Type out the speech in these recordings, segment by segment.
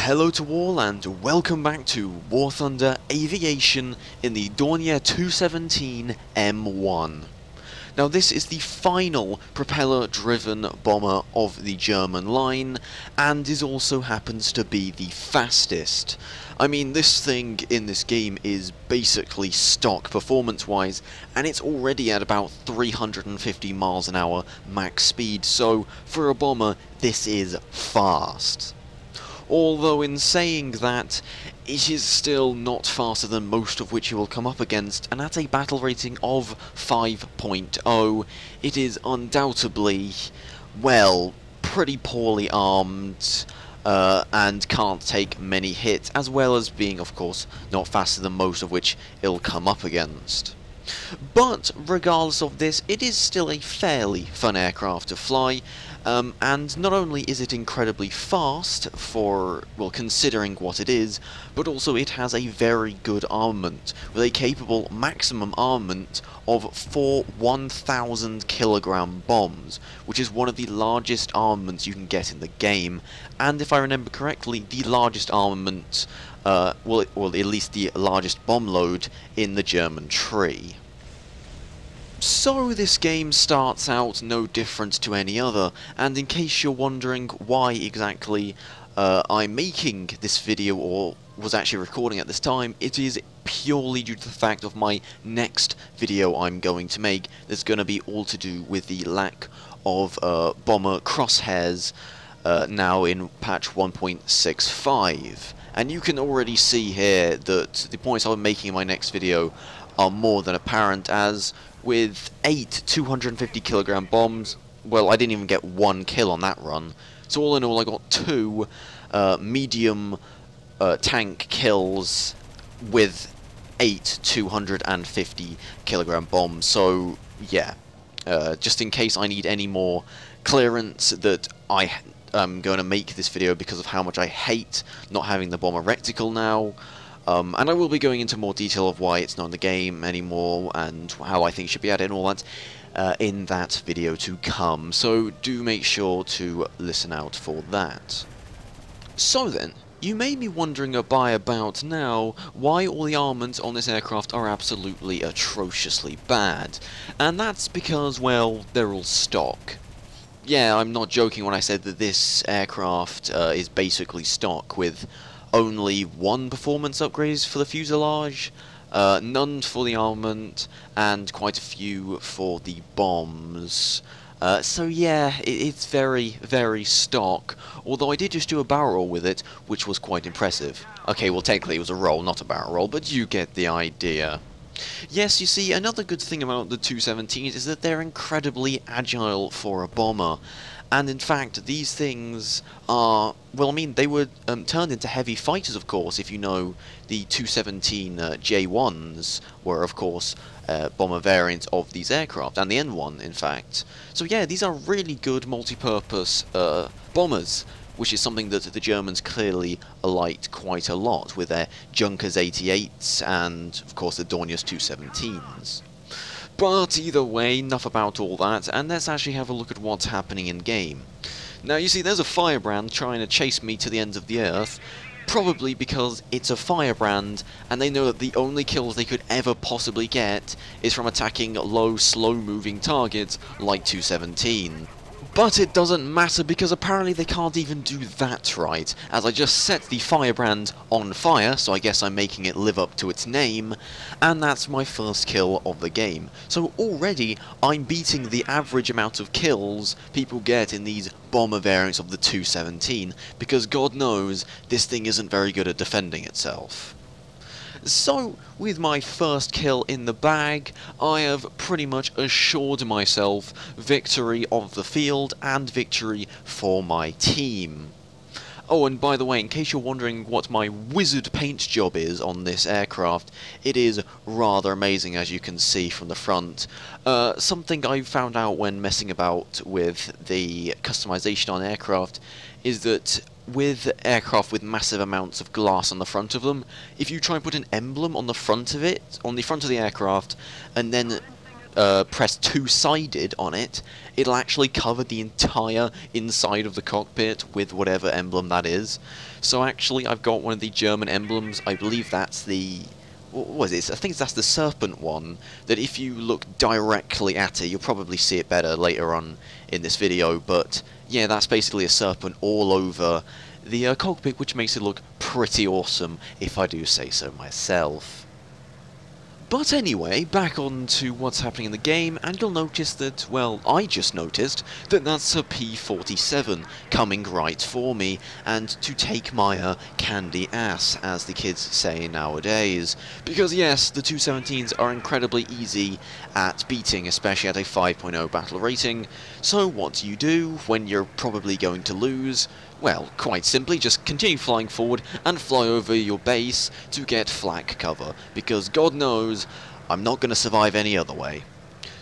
Hello to all and welcome back to War Thunder Aviation in the Dornier 217 M1. Now this is the final propeller-driven bomber of the German line, and is also happens to be the fastest. I mean, this thing in this game is basically stock performance-wise, and it's already at about 350 miles an hour max speed, so for a bomber, this is fast. Although in saying that, it is still not faster than most of which you will come up against, and at a battle rating of 5.0, it is undoubtedly, well, pretty poorly armed, and can't take many hits, as well as being, of course, not faster than most of which it'll come up against. But regardless of this, it is still a fairly fun aircraft to fly, and not only is it incredibly fast for, well, considering what it is, but also it has a very good armament, with a capable maximum armament of 4 1,000 kilogram bombs, which is one of the largest armaments you can get in the game, and if I remember correctly, the largest armament, well, at least the largest bomb load in the German tree. So this game starts out no different to any other, and in case you're wondering why exactly I'm making this video or was actually recording at this time, it is purely due to the fact of my next video I'm going to make that's going to be all to do with the lack of bomber crosshairs now in patch 1.65. And you can already see here that the points I'm making in my next video are more than apparent, as with 8 250 kilogram bombs, well, I didn't even get one kill on that run. So all in all, I got 2 medium tank kills with 8 250 kilogram bombs. So yeah, just in case I need any more clearance that I'm going to make this video because of how much I hate not having the bomber reticle now. And I will be going into more detail of why it's not in the game anymore and how I think it should be added and all that in that video to come. So do make sure to listen out for that. So then, you may be wondering about now why all the armaments on this aircraft are absolutely atrociously bad. And that's because, well, they're all stock. Yeah, I'm not joking when I said that this aircraft is basically stock, with only 1 performance upgrade for the fuselage, none for the armament, and quite a few for the bombs. So yeah, it's very, very stock, although I did just do a barrel roll with it, which was quite impressive. Okay, well technically it was a roll, not a barrel roll, but you get the idea. Yes, you see, another good thing about the 217s is that they're incredibly agile for a bomber. And in fact, these things are, well, I mean, they were turned into heavy fighters, of course, if you know the 217 J1s were, of course, bomber variants of these aircraft, and the N1, in fact. So yeah, these are really good multi-purpose bombers, which is something that the Germans clearly liked quite a lot, with their Junkers 88s and, of course, the Dorniers 217s. But either way, enough about all that, and let's actually have a look at what's happening in-game. Now, you see, there's a firebrand trying to chase me to the ends of the earth, probably because it's a firebrand, and they know that the only kills they could ever possibly get is from attacking low, slow-moving targets like 217. But it doesn't matter, because apparently they can't even do that right, as I just set the firebrand on fire, so I guess I'm making it live up to its name, and that's my first kill of the game. So already, I'm beating the average amount of kills people get in these bomber variants of the 217, because God knows, this thing isn't very good at defending itself. So, with my first kill in the bag, I have pretty much assured myself victory of the field and victory for my team. Oh, and by the way, in case you're wondering what my wizard paint job is on this aircraft, it is rather amazing, as you can see from the front. Something I found out when messing about with the customization on aircraft is that with aircraft with massive amounts of glass on the front of them, if you try and put an emblem on the front of it, on the front of the aircraft, and then press two-sided on it, it'll actually cover the entire inside of the cockpit with whatever emblem that is. So actually, I've got one of the German emblems. I believe that's the... what was it? I think that's the serpent one, that if you look directly at it, you'll probably see it better later on in this video, but yeah, that's basically a serpent all over the cockpit, which makes it look pretty awesome, if I do say so myself. But anyway, back on to what's happening in the game, and you'll notice that, well, I just noticed that that's a P-47 coming right for me, and to take my candy ass, as the kids say nowadays. Because yes, the 217s are incredibly easy at beating, especially at a 5.0 battle rating, so what do you do when you're probably going to lose? Well, quite simply, just continue flying forward and fly over your base to get flak cover, because God knows I'm not going to survive any other way.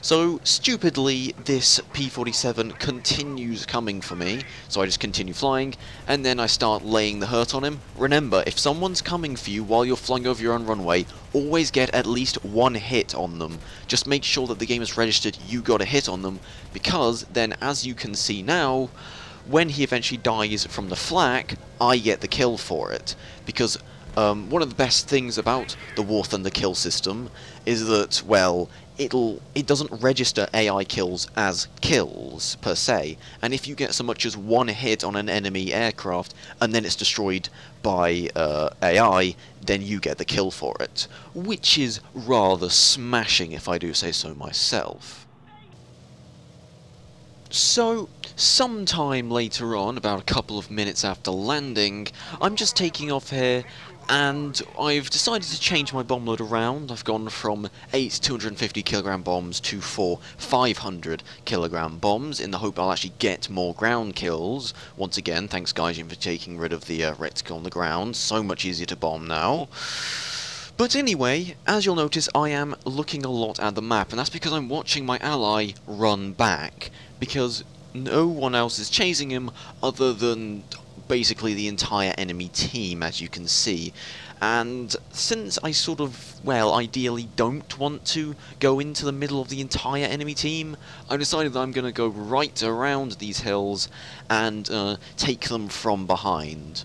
So, stupidly, this P-47 continues coming for me, so I just continue flying, and then I start laying the hurt on him. Remember, if someone's coming for you while you're flying over your own runway, always get at least one hit on them. Just make sure that the game has registered you got a hit on them, because then, as you can see now, when he eventually dies from the flak, I get the kill for it. Because one of the best things about the War Thunder kill system is that, well, it doesn't register AI kills as kills, per se. And if you get so much as one hit on an enemy aircraft, and then it's destroyed by AI, then you get the kill for it. Which is rather smashing, if I do say so myself. So, sometime later on, about a couple of minutes after landing, I'm just taking off here, and I've decided to change my bomb load around. I've gone from 8 250kg bombs to 4 500kg bombs, in the hope I'll actually get more ground kills. Once again, thanks Gaijin for taking rid of the reticle on the ground, so much easier to bomb now. But anyway, as you'll notice, I am looking a lot at the map, and that's because I'm watching my ally run back, because no one else is chasing him other than basically the entire enemy team, as you can see. And since I sort of, well, ideally don't want to go into the middle of the entire enemy team, I decided that I'm going to go right around these hills and take them from behind.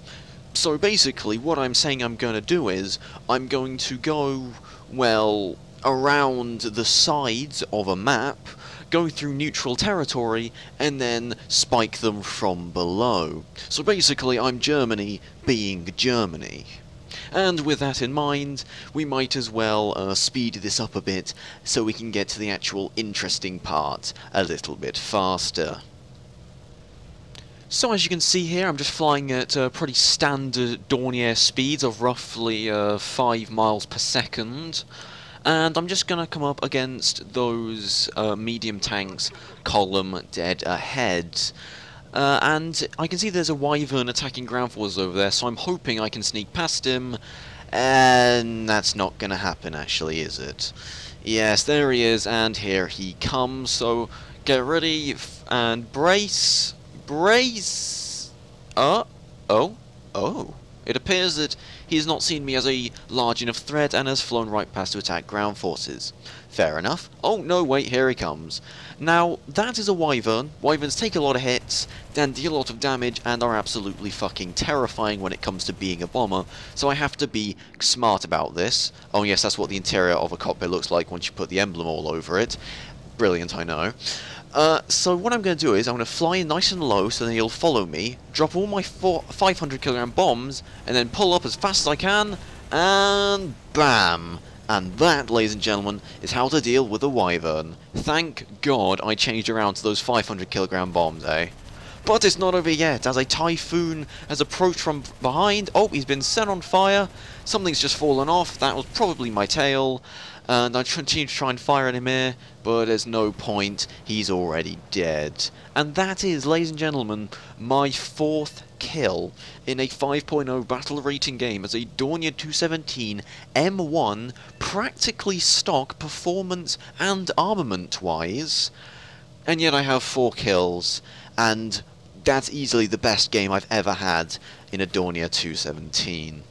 So basically, what I'm saying I'm going to do is, I'm going to go, well, around the sides of a map, go through neutral territory, and then spike them from below. So basically, I'm Germany being Germany. And with that in mind, we might as well speed this up a bit, so we can get to the actual interesting part a little bit faster. So as you can see here, I'm just flying at pretty standard Dornier speeds of roughly 5 miles per second. And I'm just going to come up against those medium tanks, column dead ahead. And I can see there's a Wyvern attacking ground forces over there, so I'm hoping I can sneak past him. And that's not going to happen, actually, is it? Yes, there he is, and here he comes. So get ready and brace. Brace! Oh. It appears that he has not seen me as a large enough threat and has flown right past to attack ground forces. Fair enough. Oh, no, wait, here he comes. Now, that is a Wyvern. Wyverns take a lot of hits, and deal a lot of damage, and are absolutely fucking terrifying when it comes to being a bomber, so I have to be smart about this. Oh yes, that's what the interior of a cockpit looks like once you put the emblem all over it. Brilliant, I know. So what I'm going to do is I'm going to fly in nice and low so that he'll follow me, drop all my 500kg bombs, and then pull up as fast as I can, and BAM! And that, ladies and gentlemen, is how to deal with a Wyvern. Thank God I changed around to those 500kg bombs, eh? But it's not over yet, as a Typhoon has approached from behind. Oh, he's been set on fire. Something's just fallen off. That was probably my tail. And I continue to try and fire at him here, but there's no point. He's already dead. And that is, ladies and gentlemen, my 4th kill in a 5.0 battle rating game as a Dornier 217 M1, practically stock performance and armament-wise. And yet I have 4 kills, and that's easily the best game I've ever had in a Dornier 217.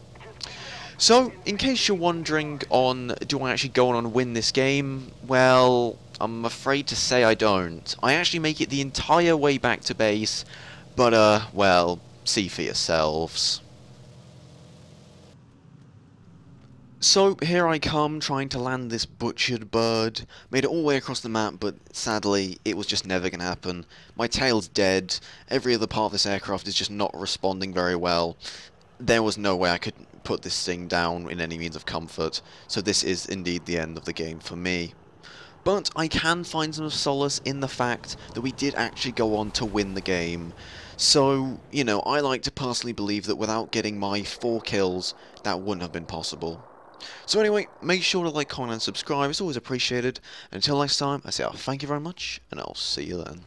So, in case you're wondering on do I actually go on and win this game, well, I'm afraid to say I don't. I actually make it the entire way back to base, but well, see for yourselves. So here I come, trying to land this butchered bird. Made it all the way across the map, but sadly, it was just never going to happen. My tail's dead, every other part of this aircraft is just not responding very well. There was no way I could put this thing down in any means of comfort, so this is indeed the end of the game for me. But I can find some solace in the fact that we did actually go on to win the game. So, you know, I like to personally believe that without getting my 4 kills, that wouldn't have been possible. So anyway, make sure to like, comment and subscribe, it's always appreciated. And until next time, I say thank you very much, and I'll see you then.